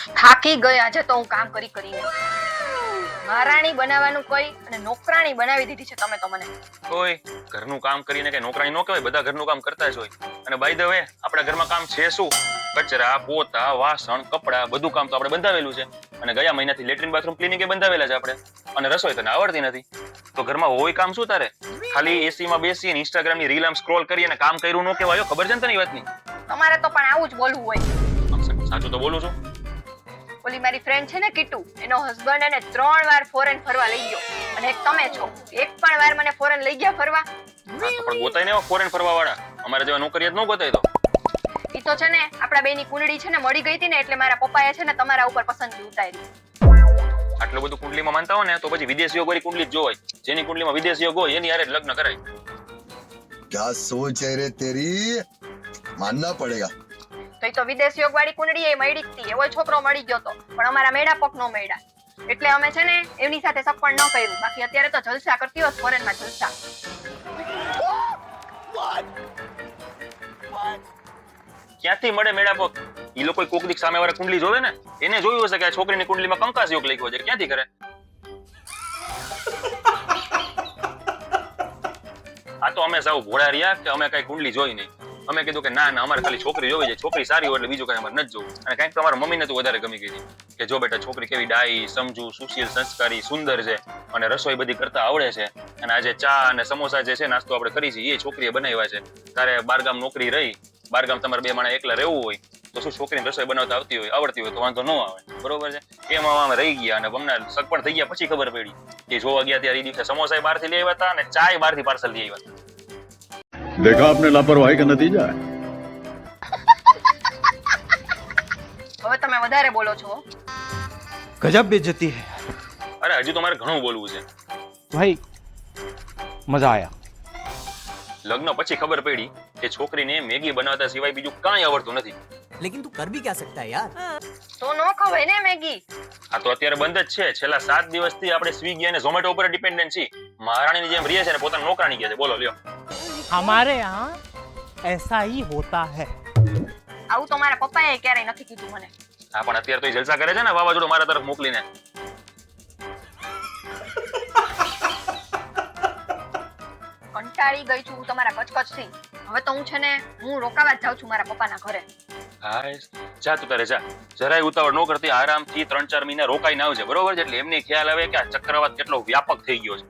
થાકી ગઈ આજે તો હું કામ કરીને. મહારાણી બનાવવાનું કોઈ અને નોકરાણી બનાવી દીધી છે તમે તો મને. ઓય ઘરનું કામ કરીને કે નોકરાણી નો કહેવાય, બધા ઘરનું કામ કરતા જ હોય. અને બાય ધ વે આપણા ઘરમાં કામ છે શું? કચરા, પોતા, વાસણ, કપડા બધું કામ તો આપણે બંધાવેલું છે. અને ગયા મહિનાથી લેટ્રિન બાથરૂમ ક્લિનિંગ એ બંધાવેલા છે આપણે. અને રસોઈ તને આવડતી નથી તો ઘરમાં હોય કામ શું તારે? ખાલી એસી માં બેસી અને ઇન્સ્ટાગ્રામ ની રીલ આમ સ્ક્રોલ કરી અને કામ કર્યું ન કહેવાય. ખબર છે ને તને એ વાતની? તમારે તો પણ આવું જ બોલવું હોય. સાચું તો બોલું છું. ઓલી મારી ફ્રેન્ડ છે ને કીટુ, એનો હસબન્ડ એને 3 વાર ફોરેન ફરવા લઈ ગયો અને એક તમે છો, એક પણ વાર મને ફોરેન લઈ ગયા ફરવા? હા તો પણ ગોતાય ને ફોરેન ફરવા વાળા. અમારે જેવા નોકરિયાત ન ગોતાય તો. ઈ તો છે ને આપડા બેની કુંડળી છે ને મળી ગઈ હતી ને એટલે મારા પપ્પાએ છે ને તમારા ઉપર પસંદગી ઉતારી. આટલું બધું કુંડલીમાં માનતા હોય ને તો પછી વિદેશીઓ વાળી કુંડલી જ જોવાય. જેની કુંડલીમાં વિદેશીઓ હોય એની હારે જ લગ્ન કરાય. क्या सोच है रे तेरी, मानना पड़ेगा. તો ઈ તો વિદેશ યોગ વાળી કુંડળી એ મળી હતી, એવો છોકરો મળી ગયો તો, પણ અમારા મેડા પક નો મળ્યા એટલે અમે છે ને એમની સાથે સપણ ન કર્યું. બાકી અત્યારે તો જલસા કરતી હોત ફોરેનમાં જલસા. ક્યાંથી મળે મેળાપક? ઈ લોકો કોક દીક સામે વાળા કુંડલી જોવે ને એને જોયું હશે કે આ છોકરીની કુંડલીમાં કંકાસ યોગ લખ્યો છે. ક્યાંથી કરે? આ તો અમે સાવ ભોળા રહ્યા કે અમે કઈ કુંડલી જોઈ નહીં. અમે કીધું કે ના ના અમારે ખાલી છોકરી જોવી છે, છોકરી સારી હોય એટલે બીજું કઈ અમારે નથી જોવું. અને કંઈક તો અમારા મમ્મીને તો વધારે ગમી ગઈ કે જો બેટા છોકરી કેવી ડાઈ, સમજુ, સુશીલ, સંસ્કારી, સુંદર છે અને રસોઈ બધી કરતા આવડે છે. અને આજે ચા અને સમોસા જે છે નાસ્તો આપણે કરી છે એ છોકરીએ બનાવ્યા છે. તારે બારગામ નોકરી રહી, બારગામ તમારે બે માણસ એકલા રહેવું હોય તો શું છોકરીને રસોઈ બનાવતા આવડતી હોય તો વાંધો ન આવે. બરોબર છે? એમાં અમે રહી ગયા અને અમને સગપણ થઈ ગયા પછી ખબર પડી કે જોવા ગયા ત્યારે એ દિવસે સમોસા બહારથી લઈ આવ્યા હતા અને ચાય બહારથી પાર્સલ લઈ આવ્યા હતા. देखा आपने लापरवाही का नतीजा है. હવે તમે વધારે બોલો છો. गजब बेइज्जती है અરે હજી તો મારે ઘણું બોલવું છે. भाई, मजा आया. લગ્ન પછી ખબર પડી કે છોકરીને મેગી બનાવતા સિવાય બીજું કાંઈ આવડતું નથી. लेकिन तू कर भी क्या सकता है यार. તો નો ખવાય ને મેગી. આ તો અત્યારે બંધ જ છે. છેલ્લા 7 દિવસથી આપણે સ્વિગી અને ઝોમેટો ઉપર ડિપેન્ડન્ટ છીએ. મહારાણીની જેમ રહીએ છે ને પોતાની નોકરાણી કહે છે. બોલો લ્યો. हमारे यहाँ ऐसा ही होता है. આવું તો મારા પપ્પાએ ક્યારેય નથી કીધું મને. હા પણ અત્યારે તો એ જલસા કરે છે ને વાવાઝોડું મારા તરફ મોકલીને. કંટાળી ગઈ છું હું તમારા કચકચથી. હવે તો હું છે ને હું રોકાવા જ જાઉં છું મારા પપ્પાના ઘરે. હા જા તું તારે જા. જરાય ઉતાવળ ન કરતી, આરામથી 3-4 મહિના રોકાઈને આવજે. બરોબર છે? એટલે એમને ખ્યાલ આવે કે આ ચક્રવાત કેટલો વ્યાપક થઈ ગયો છે.